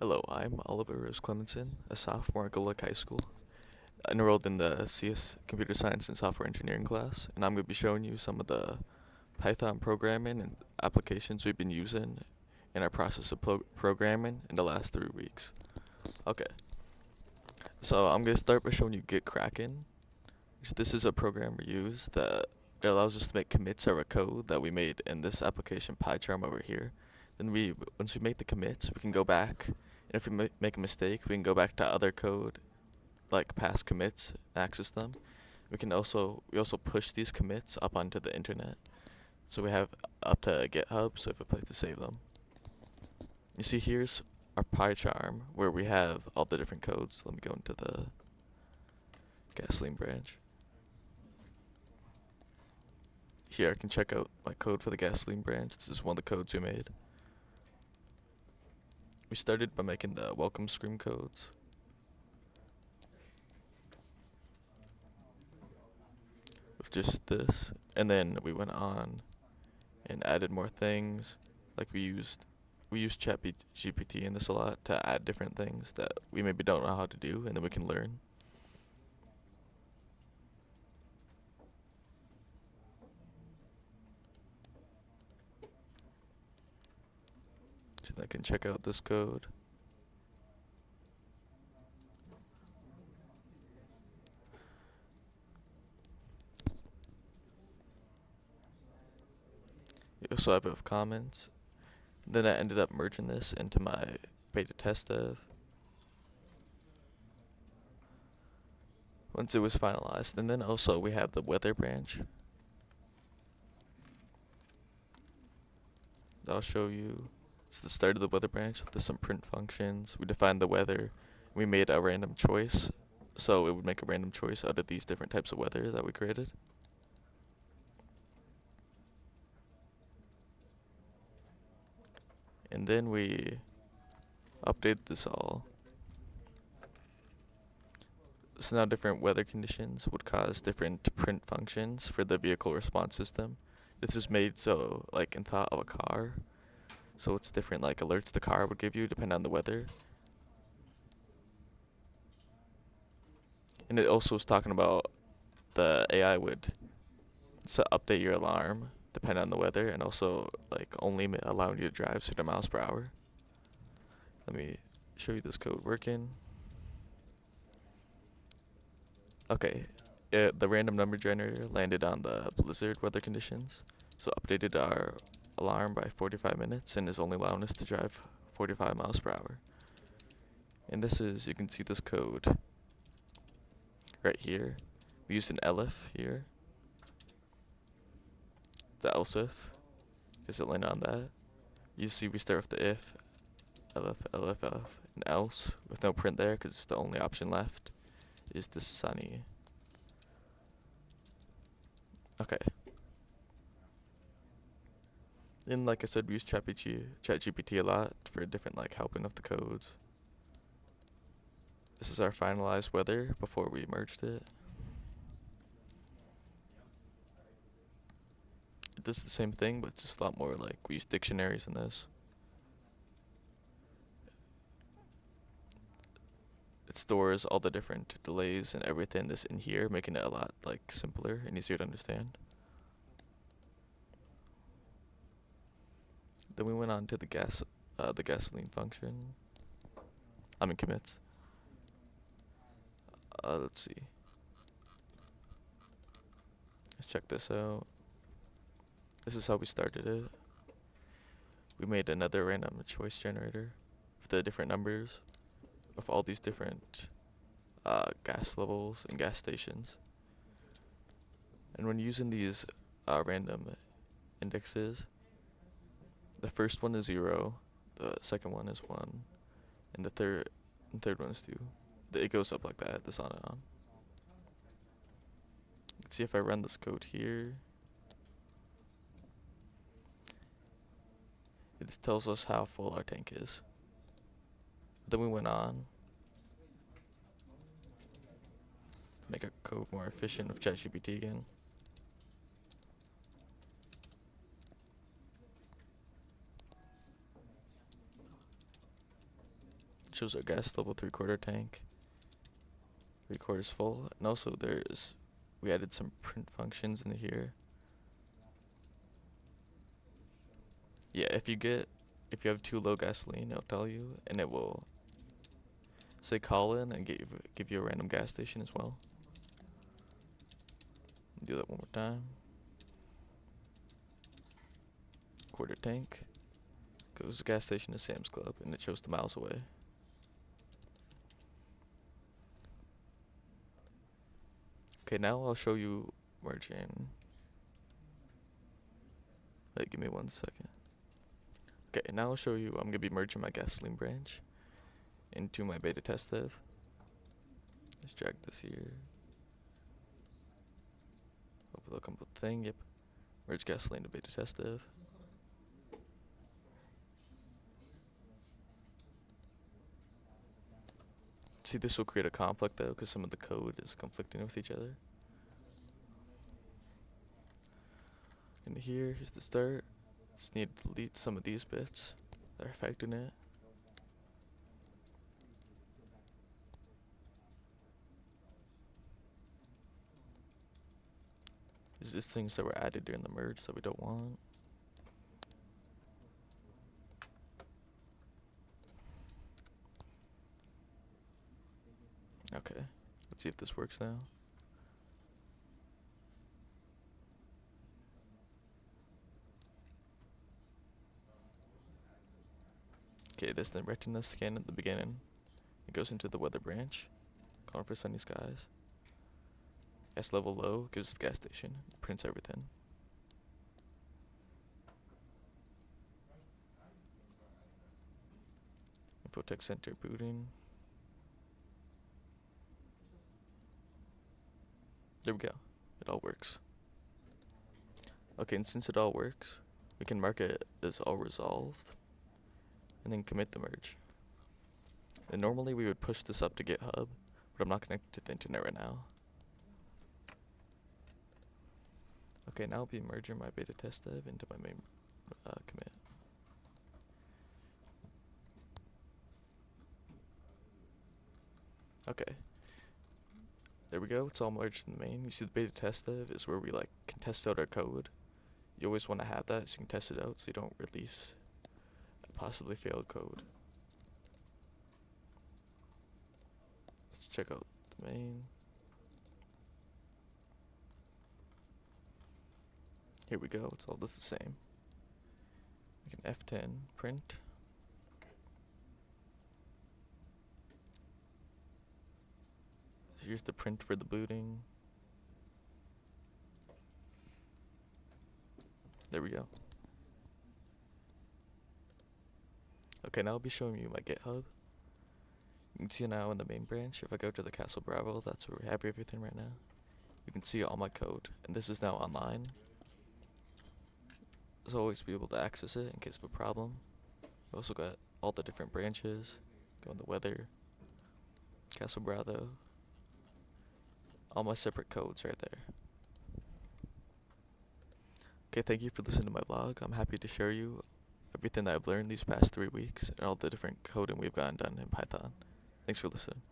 Hello, I'm Oliver Rose Clemenson, a sophomore at Gulick High School, enrolled in the CS Computer Science and Software Engineering class, and I'm going to be showing you some of the Python programming and applications we've been using in our process of programming in the last 3 weeks. Okay, so I'm going to start by showing you Git Kraken. This is a program we use that it allows us to make commits of our code that we made in this application PyCharm over here. Then once we make the commits, we can go back, and if we make a mistake, we can go back to other code, like past commits, and access them. We also push these commits up onto the internet, so we have up to GitHub, so we have a place to save them. You see, here's our PyCharm where we have all the different codes. Let me go into the gasoline branch. Here, I can check out my code for the gasoline branch. This is one of the codes we made. We started by making the welcome screen codes. With just this. And then we went on and added more things. Like we used ChatGPT in this a lot to add different things that we maybe don't know how to do, and then we can learn. So then I can check out this code. You also have it with comments. Then I ended up merging this into my beta test dev. Once it was finalized, and then also we have the weather branch. I'll show you. It's the start of the weather branch with some print functions. We defined the weather. We made a random choice, so it would make a random choice out of these different types of weather that we created. And then we updated this all. So now different weather conditions would cause different print functions for the vehicle response system. This is made so like in thought of a car. So it's different like alerts the car would give you depending on the weather. And it also was talking about the AI would update your alarm depending on the weather, and also like only allowing you to drive certain miles per hour. Let me show you this code working. Okay, the random number generator landed on the blizzard weather conditions, so updated our alarm by 45 minutes and is only allowing us to drive 45 miles per hour. And you can see this code right here. We used an elif here, the else if, because it landed on that. You see we start with the if, elif, and else, with no print there because the only option left is the sunny. Okay. And like I said, we use ChatGPT a lot for different like helping of the codes. This is our finalized weather before we merged it. It does the same thing, but it's just a lot more like we use dictionaries in this. It stores all the different delays and everything that's in here, making it a lot like simpler and easier to understand. Then we went on to the gasoline function. I mean commits. Let's see. Let's check this out. This is how we started it. We made another random choice generator with the different numbers of all these different gas levels and gas stations. And when using these random indexes, the first one is 0, the second one is 1, and the third one is 2. It goes up like that, this on and on. Let's see if I run this code here. It just tells us how full our tank is. Then we went on to make our code more efficient with ChatGPT again. shows our gas level, 3/4 tank, 3/4 full, and also we added some print functions in here. Yeah, if you have too low gasoline, it'll tell you, and it will say call in and give you a random gas station as well. Do that one more time. 1/4 tank. Goes gas station to Sam's Club, and it shows the miles away. Okay, now I'll show you merging. Wait, give me 1 second. Okay, now I'll show you I'm gonna be merging my gasoline branch into my beta test dev. Let's drag this here. Hopefully they'll come up with the thing. Yep. Merge gasoline to beta test dev. See, this will create a conflict though, because some of the code is conflicting with each other. And here's the start. Just need to delete some of these bits that are affecting it. These are things that were added during the merge that we don't want. Okay, let's see if this works now. Okay, there's the retina scan at the beginning. It goes into the weather branch, calling for sunny skies. Gas level low gives the gas station, prints everything. Infotech center booting. There we go. It all works. Okay, and since it all works, we can mark it as all resolved and then commit the merge. And normally we would push this up to GitHub, but I'm not connected to the internet right now. Okay, now I'll be merging my beta test dev into my main commit. Okay. There we go, it's all merged in the main. You see the beta test dev is where we can test out our code. You always want to have that so you can test it out so you don't release a possibly failed code. Let's check out the main. Here we go, it's all just the same. We can F10 print. So here's the print for the booting. There we go. Okay, now I'll be showing you my GitHub. You can see now in the main branch, if I go to the Castle Bravo, that's where we have everything right now. You can see all my code, and this is now online. So always be able to access it in case of a problem. We also got all the different branches, go in the weather, Castle Bravo, all my separate codes right there. Okay, thank you for listening to my vlog. I'm happy to share you everything that I've learned these past 3 weeks and all the different coding we've gotten done in Python. Thanks for listening.